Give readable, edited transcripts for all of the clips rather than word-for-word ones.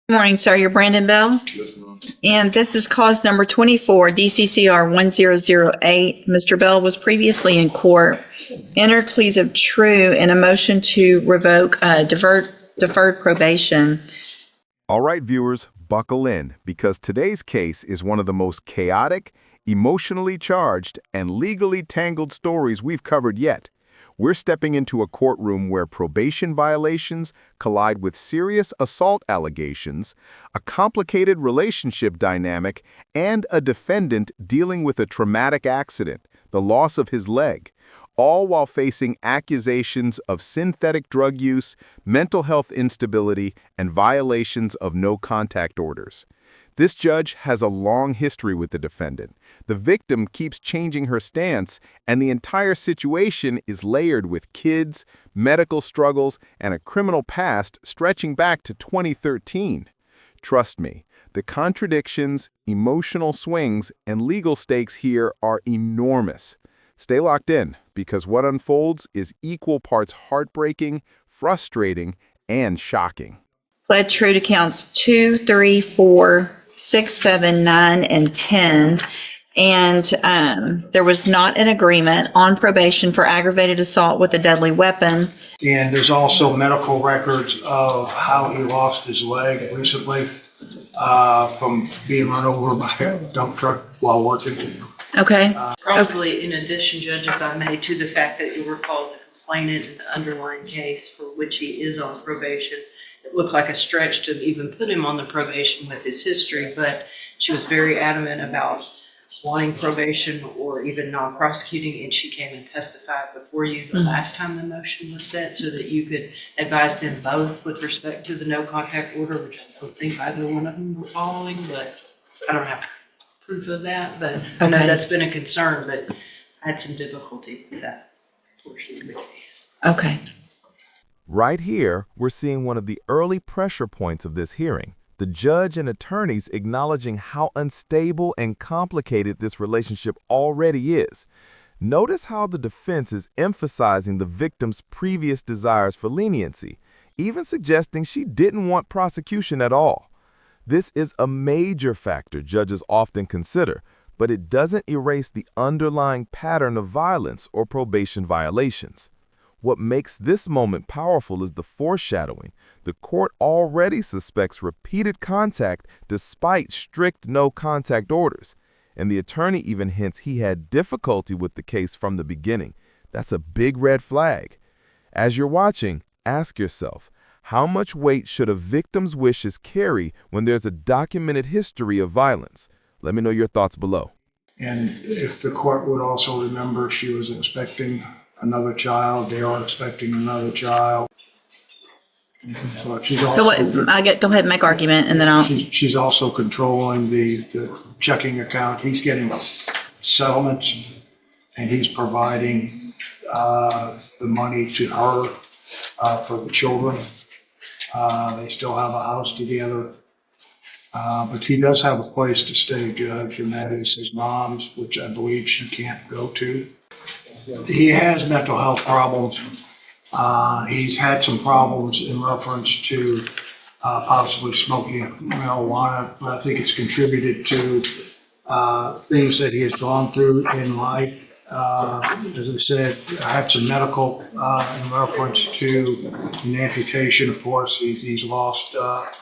Good morning, sir. You're Brandon Bell. Yes, ma'am. And this is cause number 24, DCCR 1008. Mr. Bell was previously in court, entered pleas of true, and a motion to revoke deferred probation. All right, viewers, buckle in, because today's case is one of the most chaotic, emotionally charged, and legally tangled stories we've covered yet. We're stepping into a courtroom where probation violations collide with serious assault allegations, a complicated relationship dynamic, and a defendant dealing with a traumatic accident, the loss of his leg, all while facing accusations of synthetic drug use, mental health instability, and violations of no-contact orders. This judge has a long history with the defendant. The victim keeps changing her stance, and the entire situation is layered with kids, medical struggles, and a criminal past stretching back to 2013. Trust me, the contradictions, emotional swings, and legal stakes here are enormous. Stay locked in, because what unfolds is equal parts heartbreaking, frustrating, and shocking. Pled true to counts 2, 3, 4, 6, 7, 9, and 10. And there was not an agreement on probation for aggravated assault with a deadly weapon. And there's also medical records of how he lost his leg recently from being run over by a dump truck while working. Okay. Probably in addition, Judge, if I may, to the fact that you recall the complainant in the underlying case for which he is on probation, it looked like a stretch to even put him on the probation with his history, but she was very adamant about wanting probation or even non-prosecuting, and she came and testified before you the last time the motion was set so that you could advise them both with respect to the no-contact order, which I don't think either one of them were following, but I don't have proof of that, but I know that's been a concern, but I had some difficulty with that portion of the case. Okay. Right here, we're seeing one of the early pressure points of this hearing. The judge and attorneys acknowledging how unstable and complicated this relationship already is. Notice how the defense is emphasizing the victim's previous desires for leniency, even suggesting she didn't want prosecution at all. This is a major factor judges often consider, but it doesn't erase the underlying pattern of violence or probation violations. What makes this moment powerful is the foreshadowing. The court already suspects repeated contact despite strict no-contact orders, and the attorney even hints he had difficulty with the case from the beginning. That's a big red flag. As you're watching, ask yourself, how much weight should a victim's wishes carry when there's a documented history of violence? Let me know your thoughts below. And if the court would also remember, she was expecting another child. They are expecting another child. So she's also, So what? Go ahead and make argument, and then I'll. She's also controlling the checking account. He's getting settlements, and he's providing the money to her for the children. They still have a house together. But he does have a place to stay, Judge, and that is his mom's, which I believe she can't go to. He has mental health problems. He's had some problems in reference to possibly smoking marijuana, but I think it's contributed to things that he has gone through in life. As I said, I have some medical in reference to an amputation. Of course, he's lost part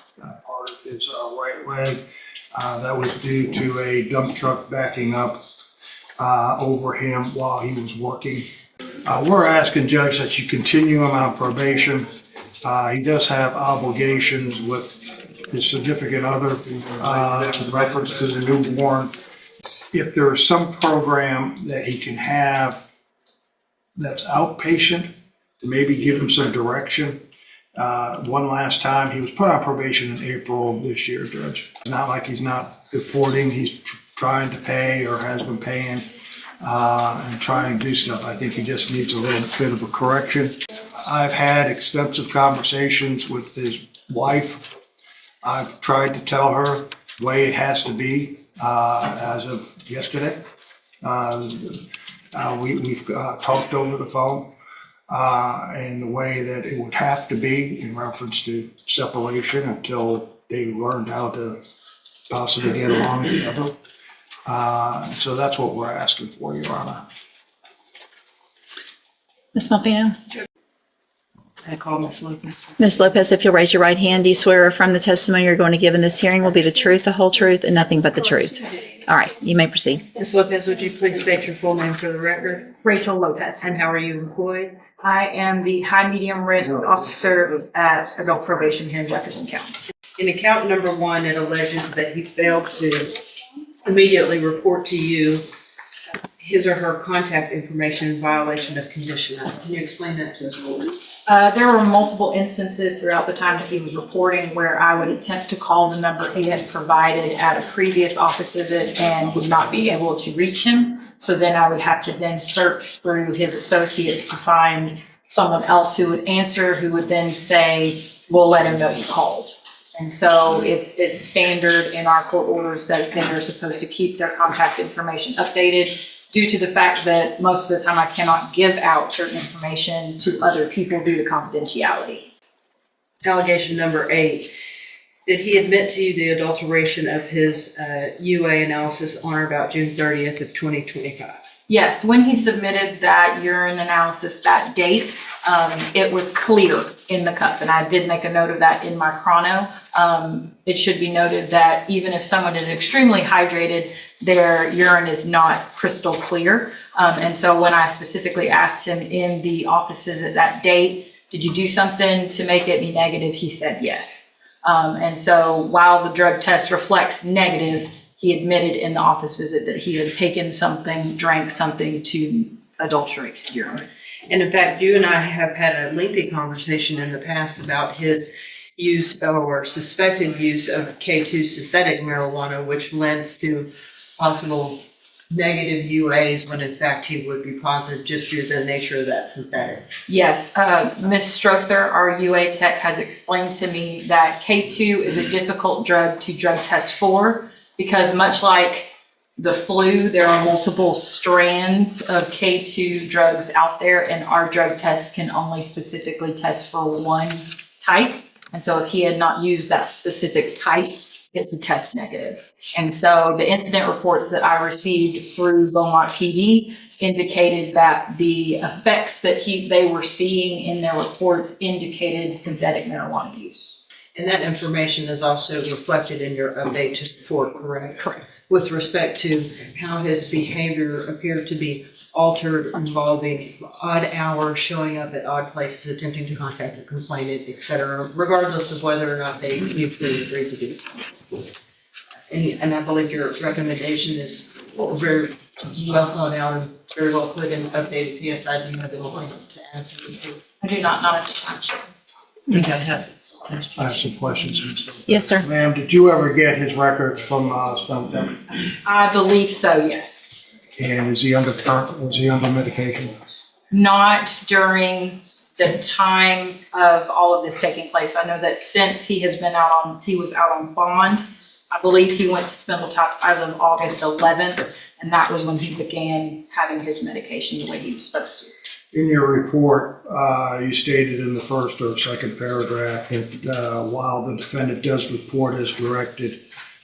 of his right leg. That was due to a dump truck backing up over him while he was working. We're asking, Judge, that you continue him on probation. He does have obligations with his significant other in reference to the newborn. If there is some program that he can have that's outpatient, to maybe give him some direction. One last time, he was put on probation in April of this year, Judge. It's not like he's not reporting. He's trying to pay or has been paying and trying to do stuff. I think he just needs a little bit of a correction. I've had extensive conversations with his wife. I've tried to tell her the way it has to be as of yesterday. We've talked over the phone in the way that it would have to be in reference to separation until they learned how to possibly get along together. So that's what we're asking for, Your Honor. Ms. Malvino? I call Ms. Lopez. Ms. Lopez, if you'll raise your right hand, do you swear or affirm the testimony you're going to give in this hearing will be the truth, the whole truth, and nothing but the truth? All right, you may proceed. Ms. Lopez, would you please state your full name for the record? Rachel Lopez. And how are you employed? I am the high medium risk officer at adult probation here in Jefferson County. In account number 1, it alleges that he failed to immediately report to you his or her contact information in violation of condition. Can you explain that to us, please? There were multiple instances throughout the time that he was reporting where I would attempt to call the number he had provided at a previous office visit and would not be able to reach him. So then I would have to then search through his associates to find someone else who would answer, who would then say, we'll let him know you called. And so it's standard in our court orders that offenders are supposed to keep their contact information updated, due to the fact that most of the time I cannot give out certain information to other people due to confidentiality. Allegation number 8, did he admit to you the adulteration of his UA analysis on or about June 30th of 2025? Yes, when he submitted that urine analysis that date, it was clear in the cup, and I did make a note of that in my chrono. It should be noted that even if someone is extremely hydrated, their urine is not crystal clear. And so when I specifically asked him in the office visit that date, did you do something to make it be negative? He said yes. And so while the drug test reflects negative, he admitted in the office visit that he had taken something, drank something to adulterate urine. And in fact, you and I have had a lengthy conversation in the past about his use or suspected use of K2 synthetic marijuana, which lends to possible negative UAs when in fact he would be positive just due to the nature of that synthetic. Yes, Ms. Strother, our UA tech, has explained to me that K2 is a difficult drug to drug test for, because much like the flu, there are multiple strands of K2 drugs out there, and our drug tests can only specifically test for one type. And so if he had not used that specific type, it would test negative. And so the incident reports that I received through Beaumont PD indicated that the effects that they were seeing in their reports indicated synthetic marijuana use. And that information is also reflected in your update to the court, correct? Correct. With respect to how his behavior appeared to be altered, involving odd hours, showing up at odd places, attempting to contact the complainant, etc., regardless of whether or not they mutually agreed to do so. And I believe your recommendation is very well thought out and very well put in updated PSI. Do you have anything to add to the report? I do not at this time. Okay, has I have some questions. Yes, sir. Ma'am, did you ever get his records from Spellman? I believe so, yes. And was he under medication? Not during the time of all of this taking place. I know that since he was out on bond, I believe he went to Spindletop as of August 11th, and that was when he began having his medication the way he was supposed to. In your report, you stated in the first or second paragraph that while the defendant does report as directed,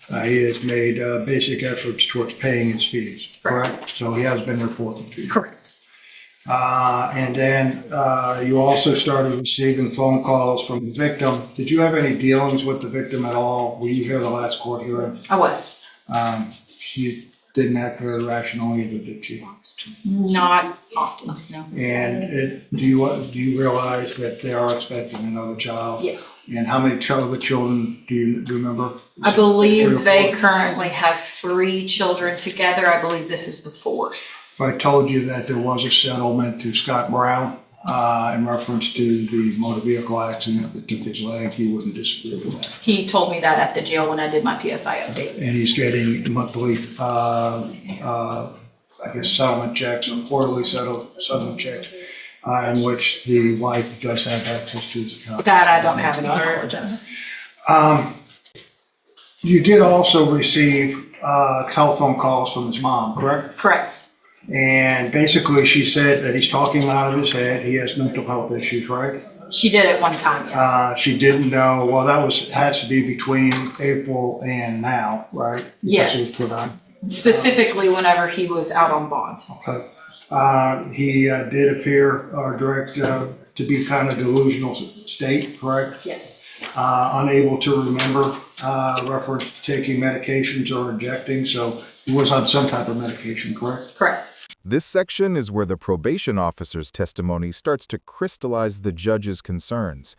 he has made basic efforts towards paying his fees, correct? So he has been reporting to you. Correct. And then you also started receiving phone calls from the victim. Did you have any dealings with the victim at all? Were you here the last court hearing? I was. She didn't act very rational either, did she? Not often, no. And do you realize that they are expecting another child? Yes. And how many other children do you remember? I 3 or believe they 4? currently have 3 children together. I believe this is the 4th. If I told you that there was a settlement to Scott Brown in reference to the motor vehicle accident that took his leg, you wouldn't disagree with that. He told me that at the jail when I did my PSI update. And he's getting monthly, I guess, settlement checks or quarterly settlement checks in which the wife does have access to his account. That I don't have any knowledge of. You did also receive telephone calls from his mom, correct? Correct. And basically she said that he's talking out of his head, he has mental health issues, right? She did at one time, yes. She didn't know, well, has to be between April and now, right? Yes. Because it was put on. Specifically whenever he was out on bond. Okay. He did appear direct to be kind of delusional state, correct? Yes. Unable to remember reference to taking medications or injecting, so he was on some type of medication, correct? Correct. This section is where the probation officer's testimony starts to crystallize the judge's concerns.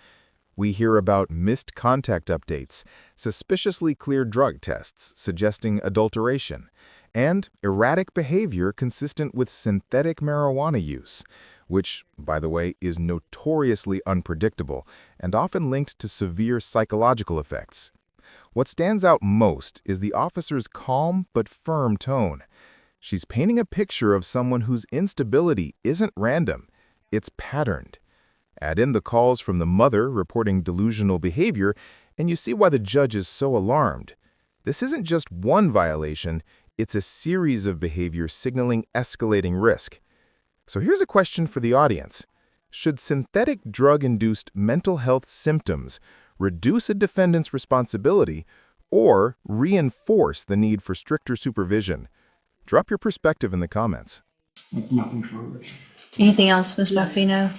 We hear about missed contact updates, suspiciously clear drug tests suggesting adulteration, and erratic behavior consistent with synthetic marijuana use, which, by the way, is notoriously unpredictable and often linked to severe psychological effects. What stands out most is the officer's calm but firm tone. She's painting a picture of someone whose instability isn't random, it's patterned. Add in the calls from the mother reporting delusional behavior, and you see why the judge is so alarmed. This isn't just one violation, it's a series of behaviors signaling escalating risk. So here's a question for the audience. Should synthetic drug-induced mental health symptoms reduce a defendant's responsibility or reinforce the need for stricter supervision? Drop your perspective in the comments. Nothing further. Anything else, Ms. Buffino?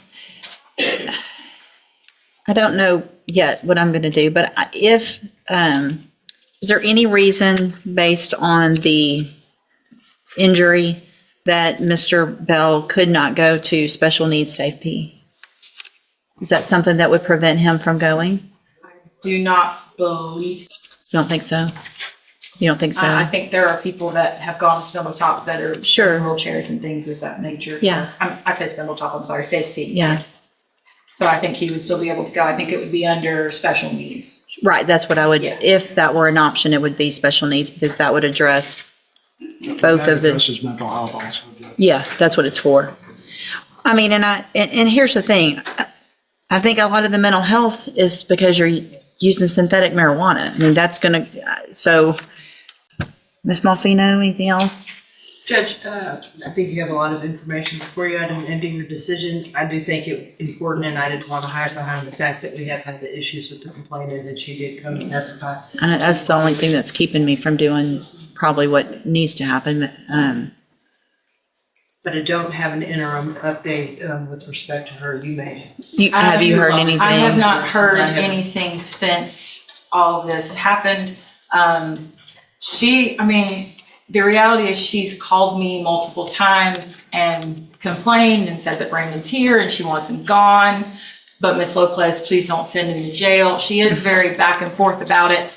I don't know yet what I'm going to do, but is there any reason based on the injury that Mr. Bell could not go to special needs safety? Is that something that would prevent him from going? Do not believe. You don't think so? You don't think so? I think there are people that have gone to Spindletop that are Sure. in wheelchairs and things of that nature. Yeah. I say Spindletop, I'm sorry, Stacy. Yeah, So I think he would still be able to go. I think it would be under special needs. right. That's what I would, Yeah. if that were an option, it would be special needs because that would address both That of the. addresses mental health also. Yeah, that's what it's for. I mean, and here's the thing. I think a lot of the mental health is because you're using synthetic marijuana. I mean, that's going to, so, Ms. Malfino, anything else? Judge, I think you have a lot of information before you ending your decision. I do think it important, and I didn't want to hide behind the fact that we have had the issues with the complainant, and she did come and testify. And that's the only thing that's keeping me from doing probably what needs to happen. But I don't have an interim update with respect to her. You may. Have you heard anything? I have not heard anything since all of this happened. The reality is she's called me multiple times and complained and said that Brandon's here and she wants him gone. But Miss Lopez, please don't send him to jail. She is very back and forth about it.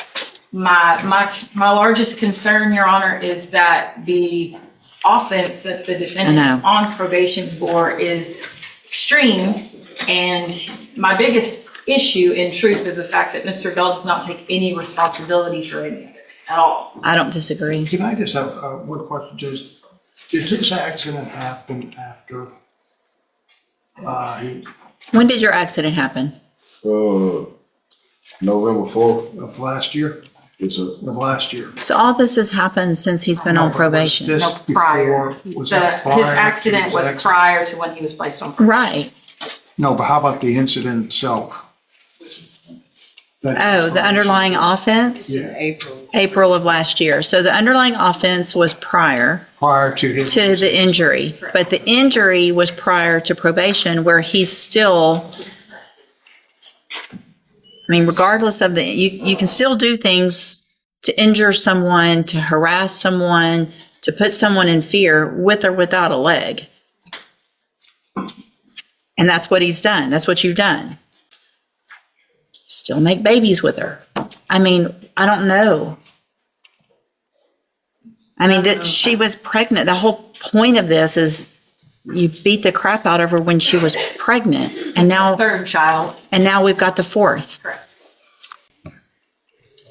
My largest concern, Your Honor, is that the offense that the defendant on probation for is extreme. And my biggest issue, in truth, is the fact that Mr. Bell does not take any responsibility for any of it at all. I don't disagree. Can I just have one question, Judge? Did this accident happen after When did your accident happen? November 4th. of last year? It's a, Of last year. So all this has happened since he's been on probation. Was No, this prior. before? Was that prior His to accident his was accident? prior to when he was placed on probation. Right. No, but how about the incident itself? Oh, the underlying offense? Yeah, April of last year. So the underlying offense was prior prior to his. to the injury, but the injury was prior to probation where he's still, I mean, regardless of you can still do things to injure someone, to harass someone, to put someone in fear with or without a leg. And that's what he's done. That's what you've done. Still make babies with her. I mean, I don't know. I mean, that she was pregnant. The whole point of this is you beat the crap out of her when she was pregnant, and now we've got the fourth. Correct.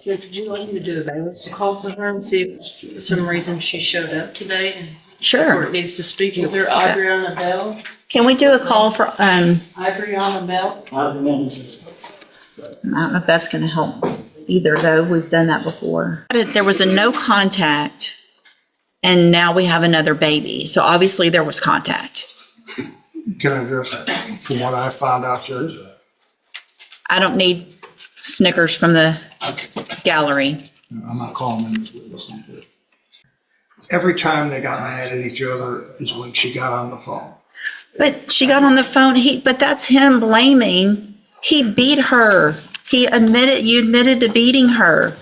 Judge, would you like me to do a bailiff's call for her and see if for some reason she showed up today and Sure. court needs to speak with her? Adriana Bell? Can we do a call for, Adriana Bell? I don't know if that's going to help either, though. We've done that before. There was a no contact, and now we have another baby. So obviously there was contact. Can I address that? From what I found out, Judge, I don't need Snickers from the gallery. I'm not calling them as witnesses. But every time they got mad at each other is when she got on the phone. But she got on the phone, but that's him blaming. He beat her. You admitted to beating her.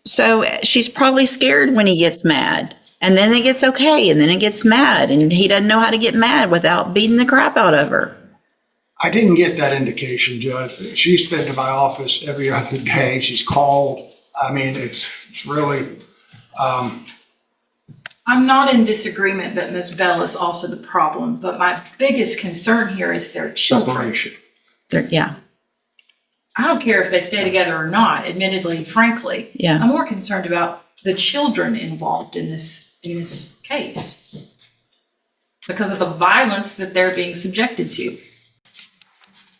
So she's probably scared when he gets mad. And then it gets okay, and then it gets mad, and he doesn't know how to get mad without beating the crap out of her. I didn't get that indication, Judge. She's been to my office every other day. She's called. I mean, it's really, I'm not in disagreement that Ms. Bell is also the problem, but my biggest concern here is their children. separation. Yeah, I don't care if they stay together or not, admittedly, frankly. yeah. I'm more concerned about the children involved in this case because of the violence that they're being subjected to.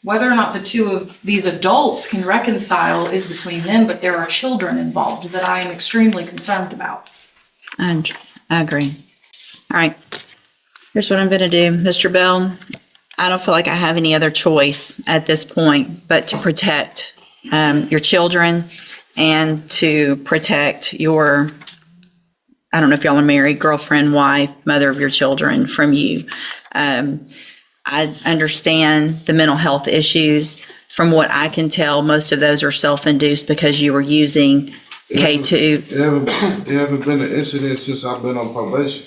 Whether or not the two of these adults can reconcile is between them, but there are children involved that I am extremely concerned about. I agree. All right. Here's what I'm going to do. Mr. Bell, I don't feel like I have any other choice at this point but to protect your children and to protect your, I don't know if y'all are married, girlfriend, wife, mother of your children from you. I understand the mental health issues. From what I can tell, most of those are self-induced because you were using K2. There haven't been an incident since I've been on probation.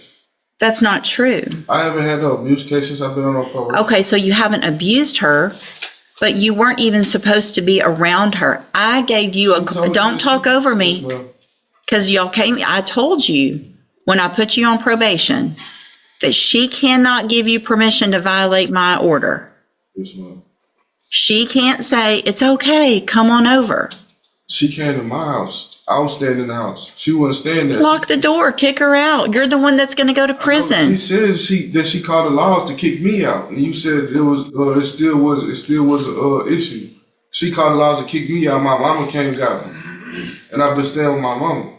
That's not true. I haven't had no abuse case since I've been on probation. Okay, so you haven't abused her, but you weren't even supposed to be around her. I gave you don't talk over me, because y'all I told you when I put you on probation that she cannot give you permission to violate my order. Yes, ma'am. She can't say, it's okay, come on over. She came to my house. I was staying in the house. She wasn't staying there. Lock the door, kick her out. You're the one that's going to go to prison. She said that she called the laws to kick me out, and you said it still was an issue. She called the laws to kick me out. My mama came and got me, and I've been staying with my mama.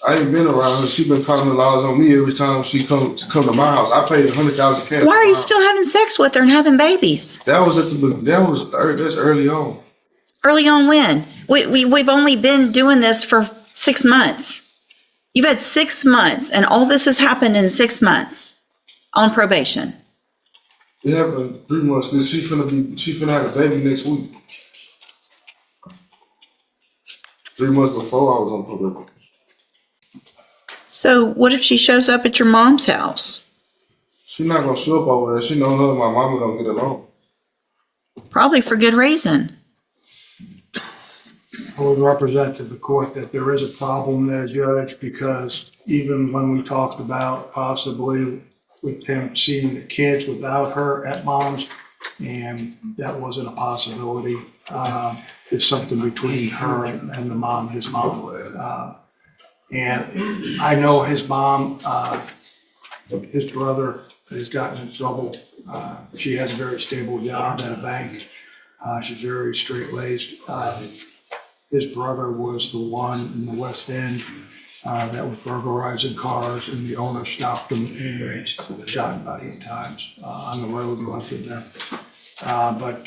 I ain't been around her. She been calling the laws on me every time she come to my house. I paid $100,000 cash. Why are you still having sex with her and having babies? That's early on. Early on when? We've only been doing this for 6 months. You've had 6 months, and all this has happened in 6 months on probation. It happened 3 months because she finna have a baby next week. 3 months before I was on probation. So what if she shows up at your mom's house? She's not gonna show up over there. She know her and my mama don't get along. Probably for good reason. I would represent to the court that there is a problem there, Judge, because even when we talked about possibly with him seeing the kids without her at mom's, and that wasn't a possibility. It's something between her and the mom, his mom. And I know his mom, his brother has gotten in trouble. She has a very stable job at a bank. She's very straight-laced. His brother was the one in the West End that was burglarizing cars, and the owner stopped him and shot him about 8 times on the road and left him there. But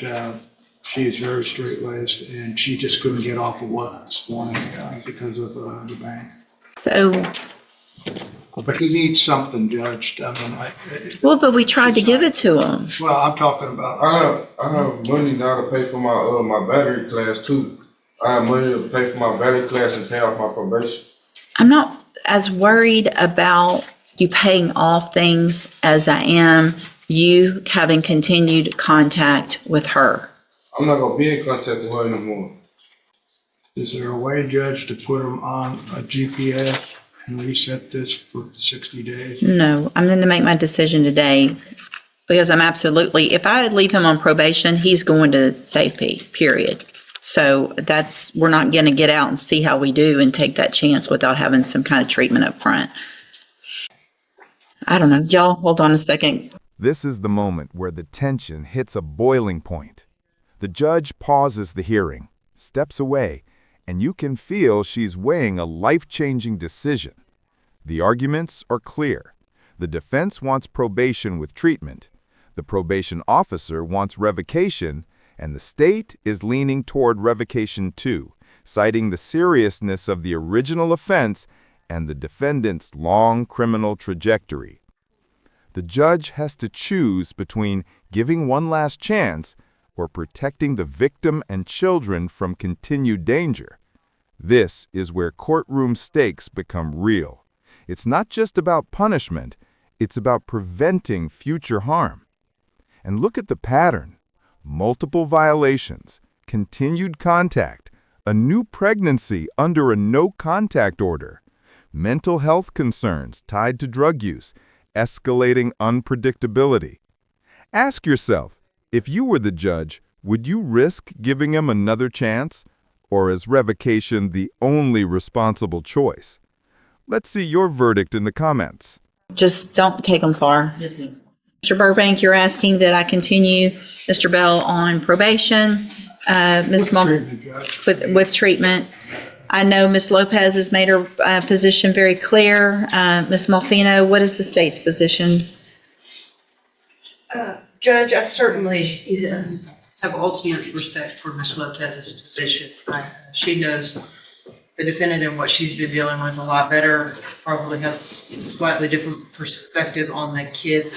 she is very straight-laced, and she just couldn't get off of work this morning because of the bank. So, But he needs something, Judge. I mean, but we tried to give it to him. well, I'm talking about. I have money now to pay for my battery class too. I have money to pay for my battery class and pay off my probation. I'm not as worried about you paying off things as I am you having continued contact with her. I'm not gonna be in contact with her anymore. Is there a way, Judge, to put him on a GPS and reset this for 60 days? No, I'm going to make my decision today because I'm absolutely, if I leave him on probation, he's going to safety, period. So we're not going to get out and see how we do and take that chance without having some kind of treatment up front. I don't know. Y'all, hold on a second. This is the moment where the tension hits a boiling point. The judge pauses the hearing, steps away, and you can feel she's weighing a life-changing decision. The arguments are clear. The defense wants probation with treatment. The probation officer wants revocation, and the state is leaning toward revocation too, citing the seriousness of the original offense and the defendant's long criminal trajectory. The judge has to choose between giving one last chance or protecting the victim and children from continued danger. This is where courtroom stakes become real. It's not just about punishment, it's about preventing future harm. And look at the pattern. Multiple violations, continued contact, a new pregnancy under a no-contact order, mental health concerns tied to drug use, escalating unpredictability. Ask yourself, if you were the judge, would you risk giving him another chance? Or is revocation the only responsible choice? Let's see your verdict in the comments. Just don't take them far. Mr. Burbank, you're asking that I continue Mr. Bell on probation, Ms. Treatment, Judge. with treatment. I know Ms. Lopez has made her position very clear. Ms. Malfino, what is the state's position? Judge, I certainly have ultimate respect for Ms. Lopez's position. She knows the defendant and what she's been dealing with a lot better, probably has a slightly different perspective on the kid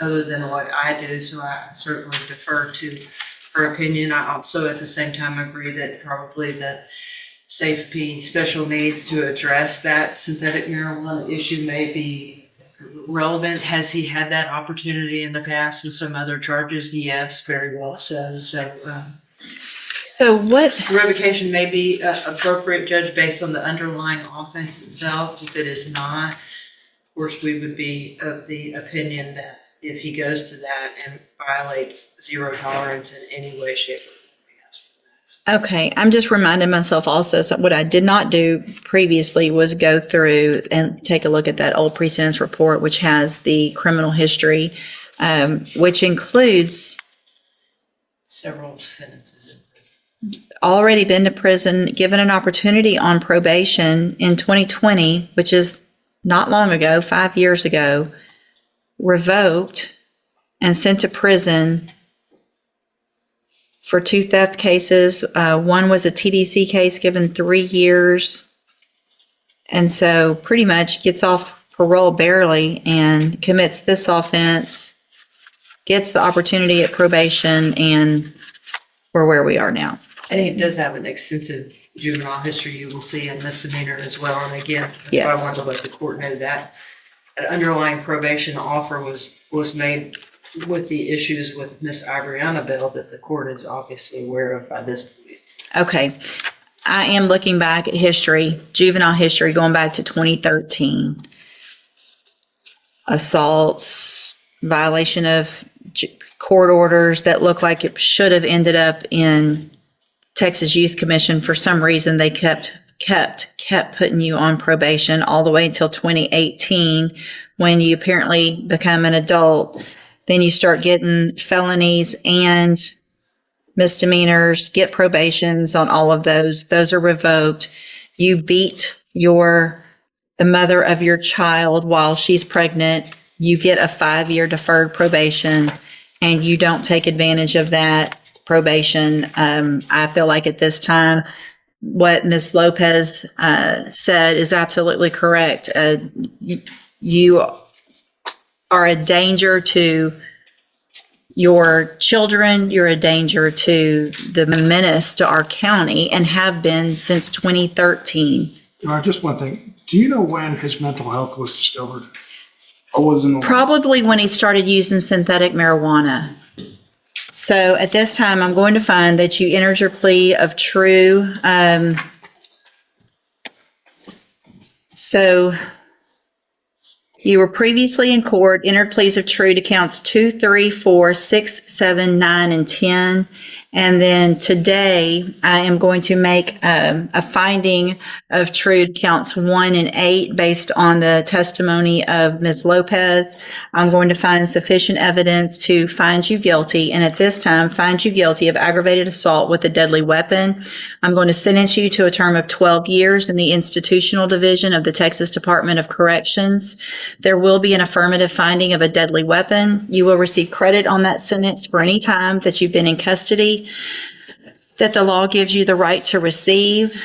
other than what I do, so I certainly defer to her opinion. I also at the same time agree that probably the SAFE-P special needs to address that synthetic marijuana issue may be relevant. Has he had that opportunity in the past with some other charges? Yes, very well so. So what, Revocation may be appropriate, Judge, based on the underlying offense itself. If it is not, of course, we would be of the opinion that if he goes to that and violates zero tolerance in any way, shape, or form, we ask for that. okay, I'm just reminding myself also, so what I did not do previously was go through and take a look at that old pre-sentence report, which has the criminal history, which includes Several sentences. already been to prison, given an opportunity on probation in 2020, which is not long ago, 5 years ago, revoked and sent to prison for 2 theft cases. One was a TDC case, given 3 years. And so pretty much gets off parole barely and commits this offense, gets the opportunity at probation, and we're where we are now. And he does have an extensive juvenile history you will see in misdemeanor as well. And again, that's why I Yes. wanted to let the court know that an underlying probation offer was made with the issues with Miss Ibriana Bell that the court is obviously aware of by this point. Okay. I am looking back at history, juvenile history, going back to 2013. Assaults, violation of court orders that look like it should have ended up in Texas Youth Commission. For some reason, they kept putting you on probation all the way until 2018, when you apparently become an adult. Then you start getting felonies and misdemeanors, get probations on all of those. Those are revoked. You beat the mother of your child while she's pregnant. You get a 5-year deferred probation, and you don't take advantage of that probation. I feel like at this time, what Ms. Lopez said is absolutely correct. You are a danger to your children. You're a danger to the menace to our county, and have been since 2013. Just one thing. Do you know when his mental health was discovered? I wasn't. Probably when he started using synthetic marijuana. So at this time, I'm going to find that you entered your plea of true. So you were previously in court, entered pleas of true to counts 2, 3, 4, 6, 7, 9, and 10. And then today, I am going to make a finding of true to counts 1 and 8 based on the testimony of Ms. Lopez. I'm going to find sufficient evidence to find you guilty, and at this time, find you guilty of aggravated assault with a deadly weapon. I'm going to sentence you to a term of 12 years in the institutional division of the Texas Department of Corrections. There will be an affirmative finding of a deadly weapon. You will receive credit on that sentence for any time that you've been in custody fee that the law gives you the right to receive.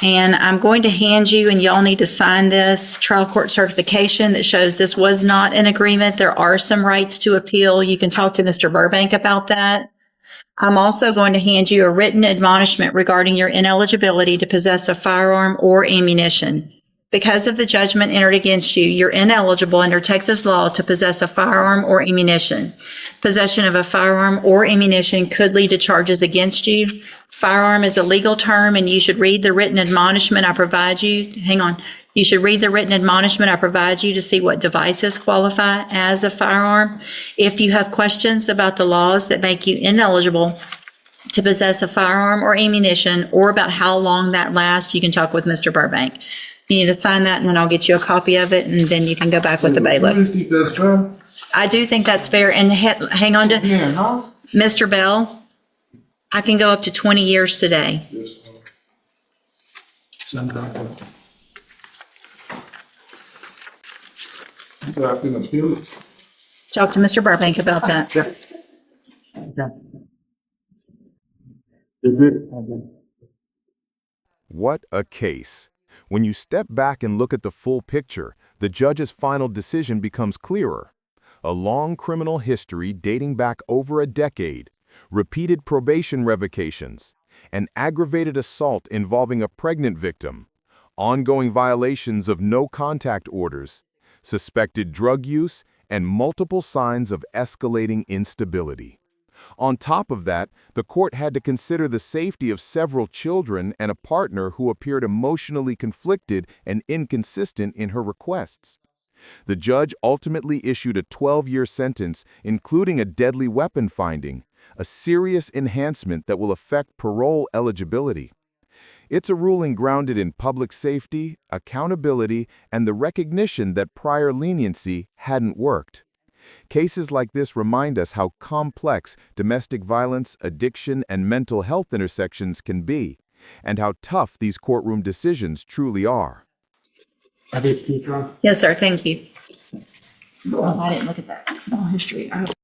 And I'm going to hand you, and y'all need to sign this trial court certification that shows this was not an agreement. There are some rights to appeal. You can talk to Mr. Burbank about that. I'm also going to hand you a written admonishment regarding your ineligibility to possess a firearm or ammunition. Because of the judgment entered against you, you're ineligible under Texas law to possess a firearm or ammunition. Possession of a firearm or ammunition could lead to charges against you. Firearm is a legal term, and you should read the written admonishment I provide you. Hang on. You should read the written admonishment I provide you to see what devices qualify as a firearm. If you have questions about the laws that make you ineligible to possess a firearm or ammunition, or about how long that lasts, you can talk with Mr. Burbank. You need to sign that, and then I'll get you a copy of it, and then you can go back with the bailiff. You think that's fair? I do think that's fair, and hang on to, Yeah, no. Mr. Bell, I can go up to 20 years today. Yes, Send it out. so I can appeal it. Talk to Mr. Burbank about that. What a case. When you step back and look at the full picture, the judge's final decision becomes clearer. A long criminal history dating back over a decade, repeated probation revocations, an aggravated assault involving a pregnant victim, ongoing violations of no-contact orders, suspected drug use, and multiple signs of escalating instability. On top of that, the court had to consider the safety of several children and a partner who appeared emotionally conflicted and inconsistent in her requests. The judge ultimately issued a 12-year sentence, including a deadly weapon finding, a serious enhancement that will affect parole eligibility. It's a ruling grounded in public safety, accountability, and the recognition that prior leniency hadn't worked. Cases like this remind us how complex domestic violence, addiction, and mental health intersections can be, and how tough these courtroom decisions truly are. Yes, sir. Thank you. Oh, I didn't look at that criminal history.